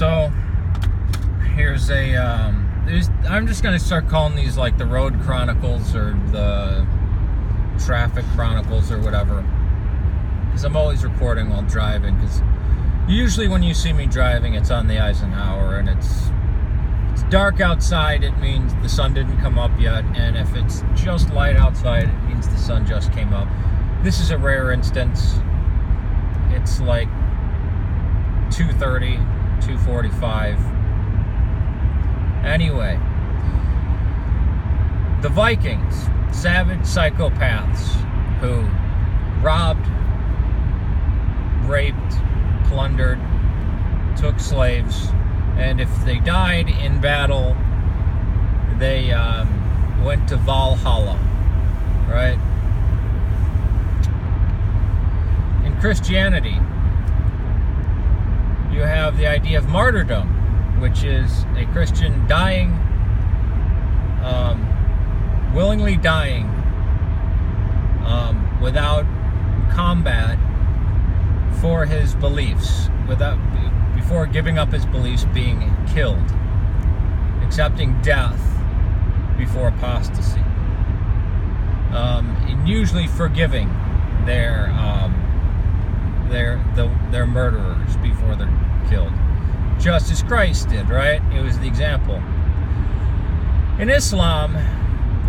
So here's I'm just gonna start calling these like the Road Chronicles or the Traffic Chronicles or whatever, because I'm always recording while driving. Because usually when you see me driving, it's on the Eisenhower, and it's dark outside. It means the sun didn't come up yet, and if it's just light outside, it means the sun just came up. This is a rare instance. It's like 2:30, 2:45. Anyway, the Vikings, savage psychopaths who robbed, raped, plundered, took slaves, and if they died in battle, they went to Valhalla, right? In Christianity, you have the idea of martyrdom, which is a Christian dying, willingly dying, without combat for his beliefs, before giving up his beliefs, being killed, accepting death before apostasy, and usually forgiving their murderers before they're killed, just as Christ did, right? It was the example. In Islam,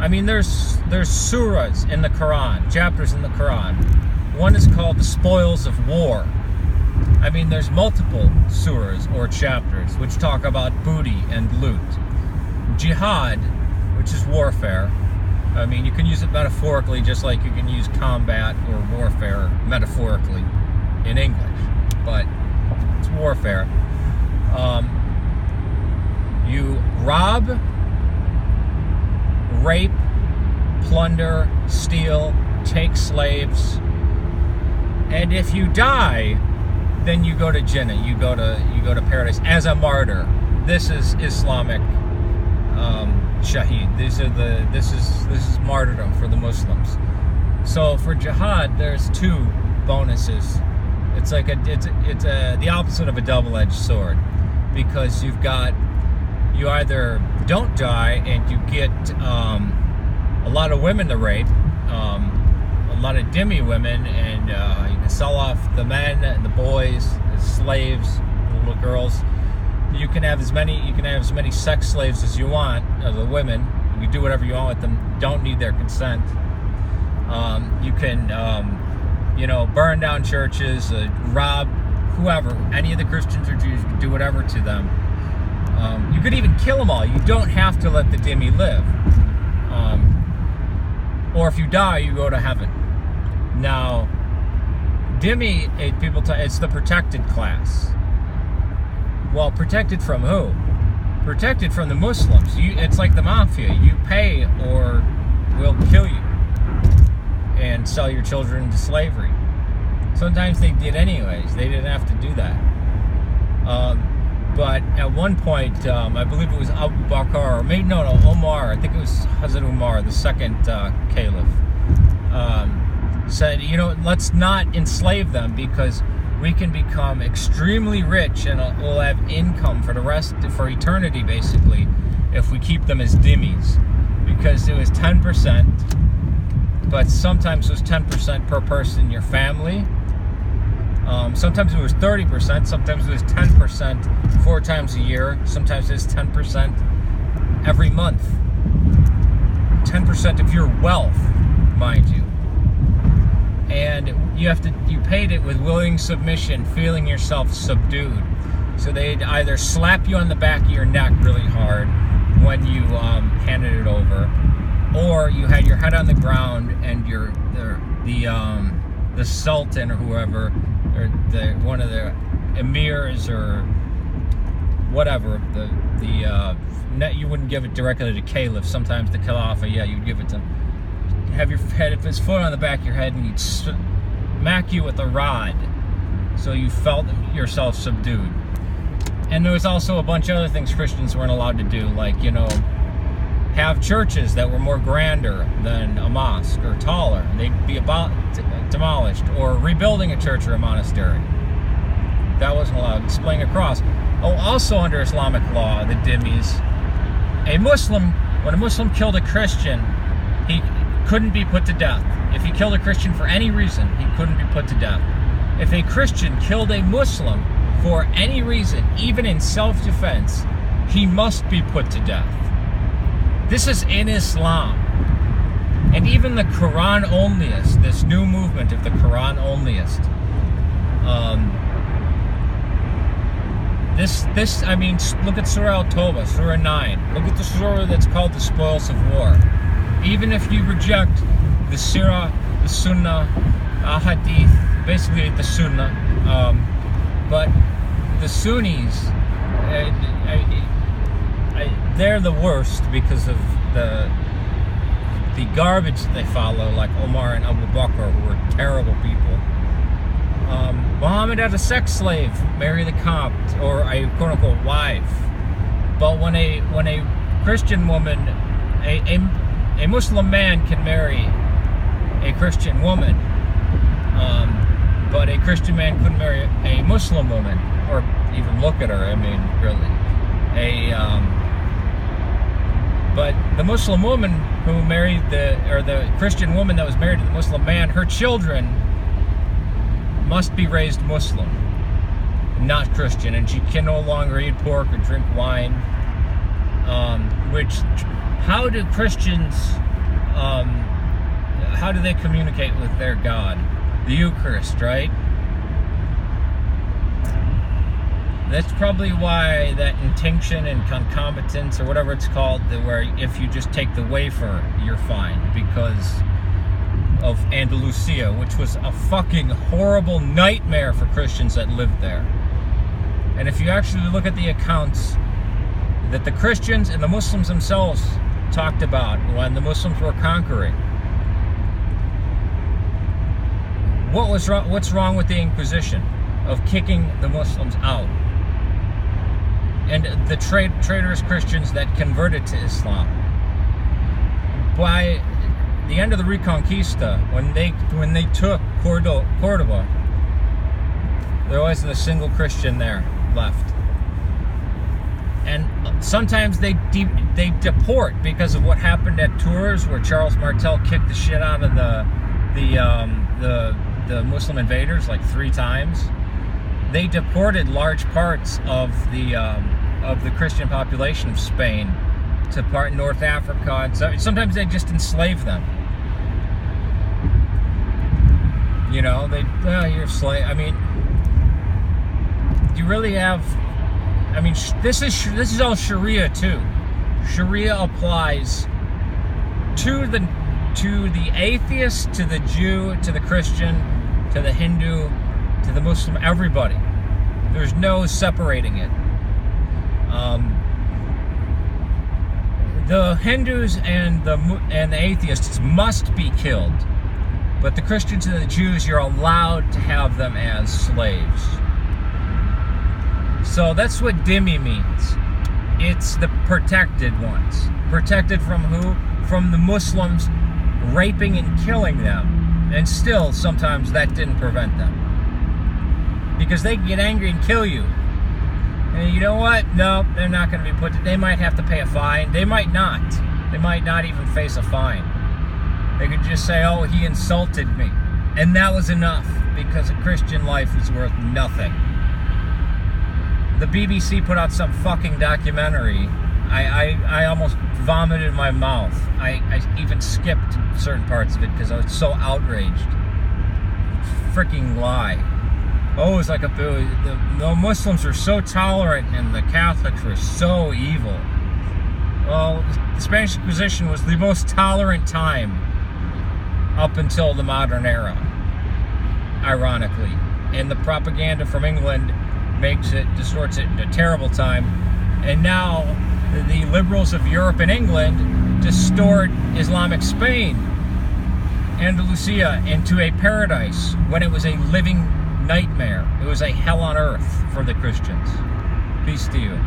I mean, there's surahs in the Quran, chapters in the Quran. One is called the Spoils of War. I mean, there's multiple surahs or chapters which talk about booty and loot. Jihad, which is warfare. I mean, you can use it metaphorically just like you can use combat or warfare metaphorically in English, but it's warfare. You rob, rape, plunder, steal, take slaves, and if you die, then you go to Jannah. You go to paradise as a martyr. This is Islamic shaheed. This is martyrdom for the Muslims. So for jihad, there's two bonuses. It's like the opposite of a double-edged sword, because you either don't die and you get a lot of women to rape, a lot of dhimmi women, and you can sell off the men and the boys as slaves, the little girls. You can have as many sex slaves as you want, as the women. You can do whatever you want with them. Don't need their consent. You can burn down churches, rob whoever, any of the Christians or Jews. You can do whatever to them. You could even kill them all. You don't have to let the dhimmi live. Or if you die, you go to heaven. Now, dhimmi, it's the protected class. Well, protected from who? Protected from the Muslims. It's like the mafia. You pay or we'll kill you and sell your children into slavery. Sometimes they did anyways. They didn't have to do that. But at one point, I believe it was Abu Bakr, or maybe Omar. I think it was Hazrat Umar, the second caliph, said, let's not enslave them, because we can become extremely rich and we'll have income for eternity, basically, if we keep them as dhimmis. Because it was 10%, but sometimes it was 10% per person in your family. Sometimes it was 30%, sometimes it was 10% 4 times a year, sometimes it's 10% every month. 10% of your wealth, mind you. And you paid it with willing submission, feeling yourself subdued. So they'd either slap you on the back of your neck really hard when you handed it over, or you had your head on the ground and the sultan or whoever, or one of the emirs or whatever, you wouldn't give it directly to caliph. Sometimes the Khalifa, you'd give it to have your head, if his foot on the back of your head, and he'd smack you with a rod, so you felt yourself subdued. And there was also a bunch of other things Christians weren't allowed to do, like have churches that were more grander than a mosque or taller. They'd be demolished, or rebuilding a church or a monastery. That wasn't allowed. Displaying a cross. Oh, also under Islamic law, the Dhimmis, when a Muslim killed a Christian, he couldn't be put to death. If he killed a Christian for any reason, he couldn't be put to death. If a Christian killed a Muslim for any reason, even in self-defense, he must be put to death. This is in Islam. And even the Quran onlyists, this new movement of the Quran onlyists, look at Surah Al-Tawbah, Surah 9. Look at the surah that's called the Spoils of War. Even if you reject the Sirah, the Sunnah, Hadith, basically the Sunnah, but the Sunnis, they're the worst because of the garbage that they follow, like Omar and Abu Bakr, who were terrible people. Muhammad had a sex slave marry the Copt, or a quote-unquote wife. But when a Christian woman, a Muslim man can marry a Christian woman, but a Christian man couldn't marry a Muslim woman, or even look at her. I mean, really. But the Muslim woman who married the Christian woman that was married to the Muslim man, her children must be raised Muslim, not Christian, and she can no longer eat pork or drink wine. How do Christians, how do they communicate with their God? The Eucharist, right? That's probably why that intinction and concomitance, or whatever it's called, where if you just take the wafer, you're fine, because of Andalusia, which was a fucking horrible nightmare for Christians that lived there. And if you actually look at the accounts that the Christians and the Muslims themselves talked about when the Muslims were conquering, what's wrong with the Inquisition of kicking the Muslims out? And the traitorous Christians that converted to Islam. By the end of the Reconquista, when they took Cordoba, there wasn't a single Christian there left. And sometimes they deport because of what happened at Tours, where Charles Martel kicked the shit out of the Muslim invaders like 3 times. They deported large parts of the Christian population of Spain to part North Africa, and so sometimes they just enslave them. You know, you're a slave. I mean, you really have. I mean, this is all Sharia too. Sharia applies to the atheist, to the Jew, to the Christian, to the Hindu, to the Muslim, everybody. There's no separating it. The Hindus and the atheists must be killed, but the Christians and the Jews, you're allowed to have them as slaves. So that's what dhimmi means. It's the protected ones. Protected from who? From the Muslims raping and killing them. And still, sometimes that didn't prevent them. Because they can get angry and kill you. And you know what? No, they're not going to be put to... They might have to pay a fine. They might not. They might not even face a fine. They could just say, oh, he insulted me. And that was enough, because a Christian life is worth nothing. The BBC put out some fucking documentary. I almost vomited in my mouth. I even skipped certain parts of it because I was so outraged. Freaking lie. Oh, it's like the Muslims were so tolerant and the Catholics were so evil. Well, the Spanish Inquisition was the most tolerant time up until the modern era, ironically. And the propaganda from England distorts it into a terrible time. And now the liberals of Europe and England distort Islamic Spain, Andalusia, into a paradise when it was a living nightmare. It was a hell on earth for the Christians. Peace to you.